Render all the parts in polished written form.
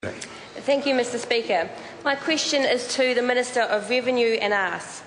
Thank you, Mr. Speaker. My question is to the Minister of Revenue and asks,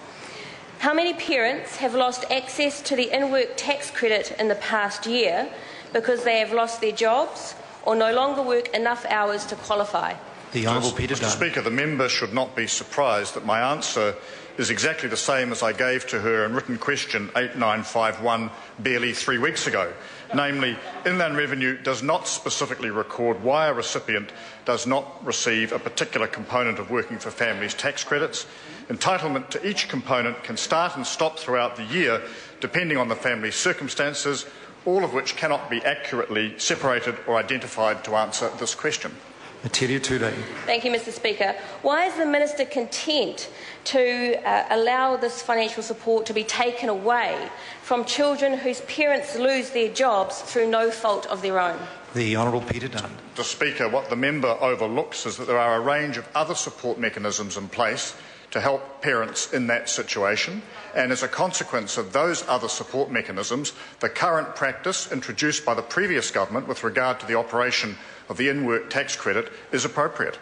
how many parents have lost access to the in-work tax credit in the past year because they have lost their jobs or no longer work enough hours to qualify? The Honourable Peter Dunne. Mr. Speaker, the member should not be surprised that my answer is exactly the same as I gave to her in written question 8951 barely 3 weeks ago. Namely, Inland Revenue does not specifically record why a recipient does not receive a particular component of Working for Families tax credits. Entitlement to each component can start and stop throughout the year depending on the family's circumstances, all of which cannot be accurately separated or identified to answer this question. Metiria Turei. Thank you, Mr. Speaker. Why is the Minister content to allow this financial support to be taken away from children whose parents lose their jobs through no fault of their own? The Honourable Peter Dunne. Mr. Speaker, what the member overlooks is that there are a range of other support mechanisms in place to help parents in that situation, and as a consequence of those other support mechanisms, the current practice introduced by the previous government with regard to the operation of the in-work tax credit is appropriate.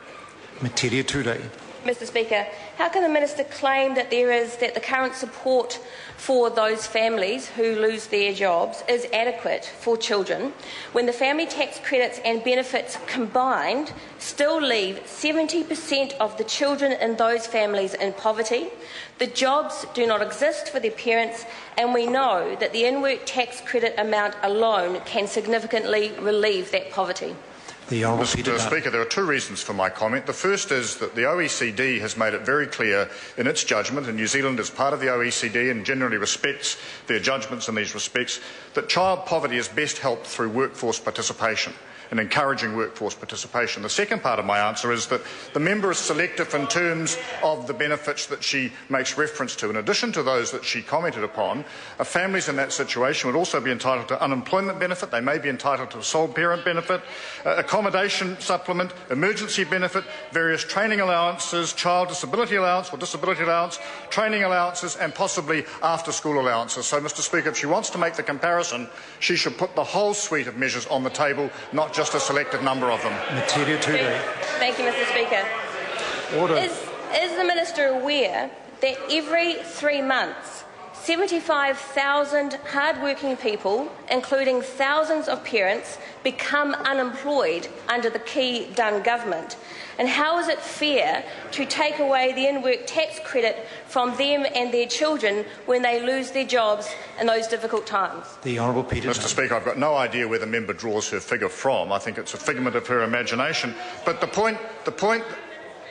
Metiria Turei. Mr. Speaker, how can the Minister claim that the current support for those families who lose their jobs is adequate for children when the family tax credits and benefits combined still leave 70% of the children in those families in poverty? The jobs do not exist for their parents, and we know that the in-work tax credit amount alone can significantly relieve that poverty. Mr. Speaker, there are two reasons for my comment. The first is that the OECD has made it very clear in its judgment, and New Zealand is part of the OECD and generally respects their judgments in these respects, that child poverty is best helped through workforce participation and encouraging workforce participation. The second part of my answer is that the member is selective in terms of the benefits that she makes reference to. In addition to those that she commented upon, families in that situation would also be entitled to unemployment benefit. They may be entitled to a sole parent benefit, accommodation supplement, emergency benefit, various training allowances, child disability allowance or disability allowance, training allowances and possibly after-school allowances. So, Mr. Speaker, if she wants to make the comparison, she should put the whole suite of measures on the table, not just a selected number of them. Metiria Turei. Thank you, Mr. Speaker. Order. Is the Minister aware that every 3 months 75,000 hard-working people, including thousands of parents, become unemployed under the key Dunne government? And how is it fair to take away the in-work tax credit from them and their children when they lose their jobs in those difficult times? The Honourable Peter Dunne. Mr. Speaker, I've got no idea where the member draws her figure from. I think it's a figment of her imagination. But the point.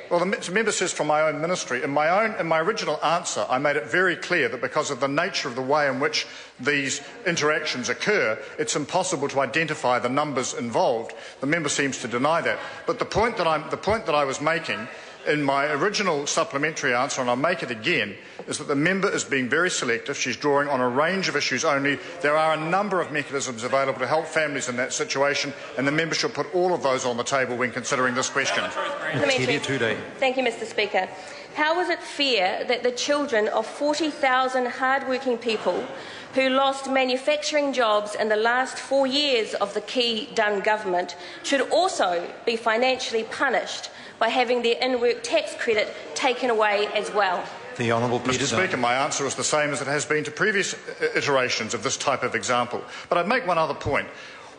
Well, the member says from my own ministry. In my original answer, I made it very clear that because of the nature of the way in which these interactions occur, it's impossible to identify the numbers involved. The member seems to deny that. But the point that I was making in my original supplementary answer, and I'll make it again, is that the member is being very selective. She's drawing on a range of issues only. There are a number of mechanisms available to help families in that situation, and the member should put all of those on the table when considering this question. Thank you, Mr. Speaker. How is it fair that the children of 40,000 hard-working people who lost manufacturing jobs in the last 4 years of the key Dunne government should also be financially punished by having their in-work tax credit taken away as well? The Honourable Peter Mr. Speaker, my answer is the same as it has been to previous iterations of this type of example. But I'd make one other point.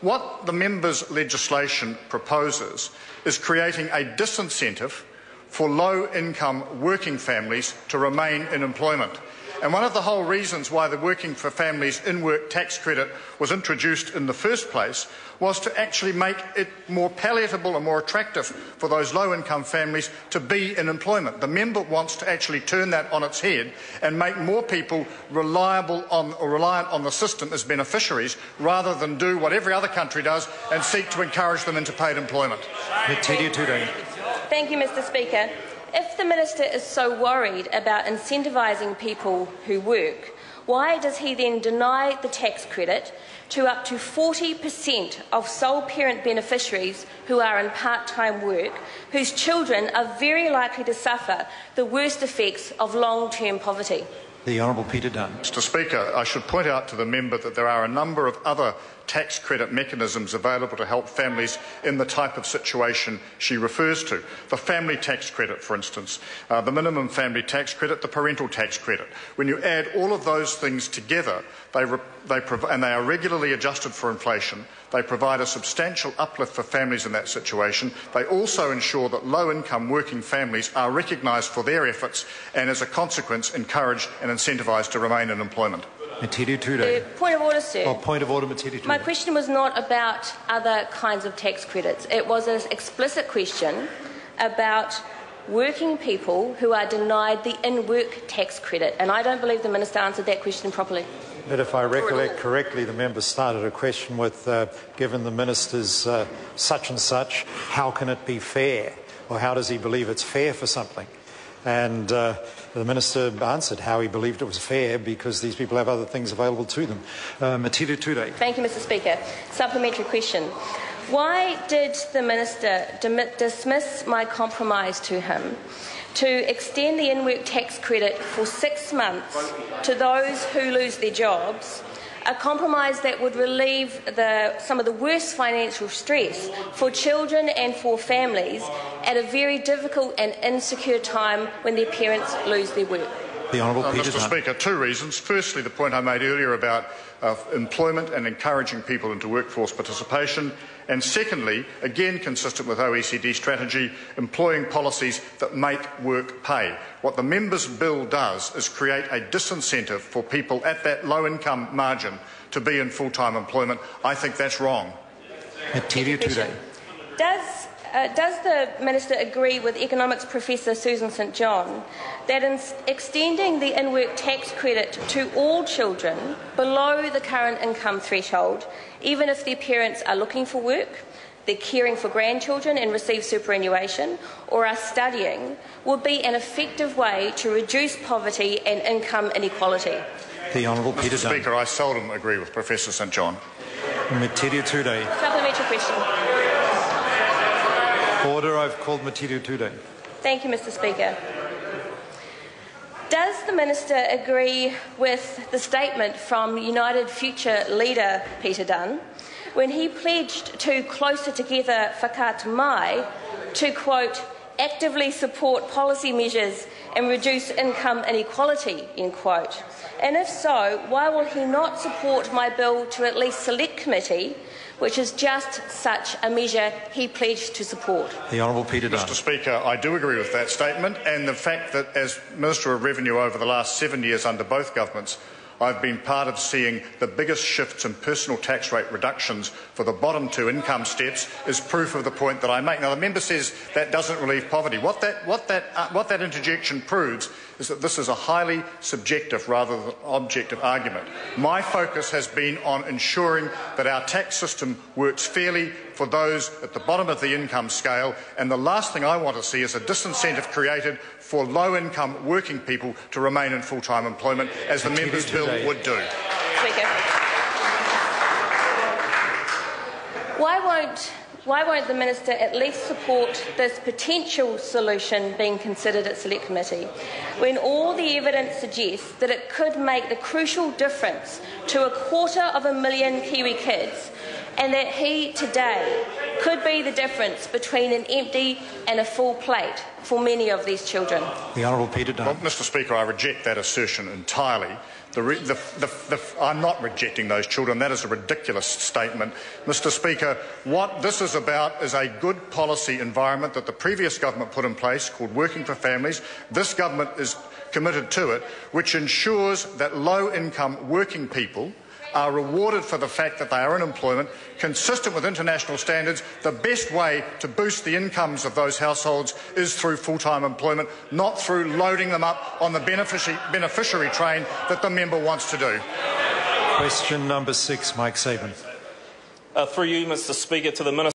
What the member's legislation proposes is creating a disincentive for low-income working families to remain in employment. And one of the whole reasons why the Working for Families in-work tax credit was introduced in the first place was to actually make it more palatable and more attractive for those low-income families to be in employment. The member wants to actually turn that on its head and make more people reliant on the system as beneficiaries rather than do what every other country does and seek to encourage them into paid employment. Thank you, Mr. Speaker. If the Minister is so worried about incentivising people who work, why does he then deny the tax credit to up to 40% of sole parent beneficiaries who are in part-time work, whose children are very likely to suffer the worst effects of long-term poverty? The Honourable Peter Dunne. Mr. Speaker, I should point out to the member that there are a number of other tax credit mechanisms available to help families in the type of situation she refers to. The family tax credit, for instance, the minimum family tax credit, the parental tax credit. When you add all of those things together, and they are regularly adjusted for inflation, they provide a substantial uplift for families in that situation. They also ensure that low-income working families are recognised for their efforts and, as a consequence, encouraged and incentivised to remain in employment. Metiria Turei. Point of order, sir. Oh, point of order, Metiria Turei. My question was not about other kinds of tax credits. It was an explicit question about working people who are denied the in-work tax credit, and I don't believe the Minister answered that question properly. But if I recollect correctly, the member started a question with, given the Minister's such and such, how can it be fair? Or how does he believe it's fair for something? And the Minister answered how he believed it was fair because these people have other things available to them. Metiria Turei. Thank you, Mr. Speaker. Supplementary question. Why did the Minister dismiss my compromise to him to extend the in-work tax credit for 6 months to those who lose their jobs, a compromise that would relieve some of the worst financial stress for children and for families at a very difficult and insecure time when their parents lose their work? The Honourable Peter Mr. Dunne. Speaker, 2 reasons. Firstly, the point I made earlier about employment and encouraging people into workforce participation. And secondly, again consistent with OECD strategy, employing policies that make work pay. What the member's bill does is create a disincentive for people at that low-income margin to be in full-time employment. I think that's wrong. Metiria Turei. Does the Minister agree with Economics Professor Susan St John that in extending the in-work tax credit to all children below the current income threshold, even if their parents are looking for work, they're caring for grandchildren and receive superannuation, or are studying, would be an effective way to reduce poverty and income inequality? The Honourable Peter Dunne. Speaker, I seldom agree with Professor St John. Metiria Turei. Supplementary question. Order. I've called Metiria Turei. Thank you, Mr. Speaker. Does the Minister agree with the statement from United Future leader Peter Dunne when he pledged to Closer Together Whakaata Mai to, quote, actively support policy measures and reduce income inequality, end quote? And if so, why will he not support my bill to at least select committee, which is just such a measure he pledged to support? The Honourable Peter Dunne. Mr. Speaker, I do agree with that statement, and the fact that as Minister of Revenue over the last 7 years under both governments, I've been part of seeing the biggest shifts in personal tax rate reductions for the bottom 2 income steps is proof of the point that I make. Now, the member says that doesn't relieve poverty. What that interjection proves is that this is a highly subjective rather than objective argument. My focus has been on ensuring that our tax system works fairly for those at the bottom of the income scale, and the last thing I want to see is a disincentive created for low-income working people to remain in full-time employment, as the member's bill would do. Speaker. Why won't the Minister at least support this potential solution being considered at Select Committee, when all the evidence suggests that it could make the crucial difference to 250,000 Kiwi kids, and that he today could be the difference between an empty and a full plate for many of these children? The Honourable Peter Dunne. Well, Mr. Speaker, I reject that assertion entirely. I'm not rejecting those children. That is a ridiculous statement. Mr. Speaker, what this is about is a good policy environment that the previous government put in place called Working for Families. This government is committed to it, which ensures that low-income working people are rewarded for the fact that they are in employment, consistent with international standards. The best way to boost the incomes of those households is through full-time employment, not through loading them up on the beneficiary train that the member wants to do. Question number 6, Mike Sabin. Through you, Mr. Speaker, to the Minister.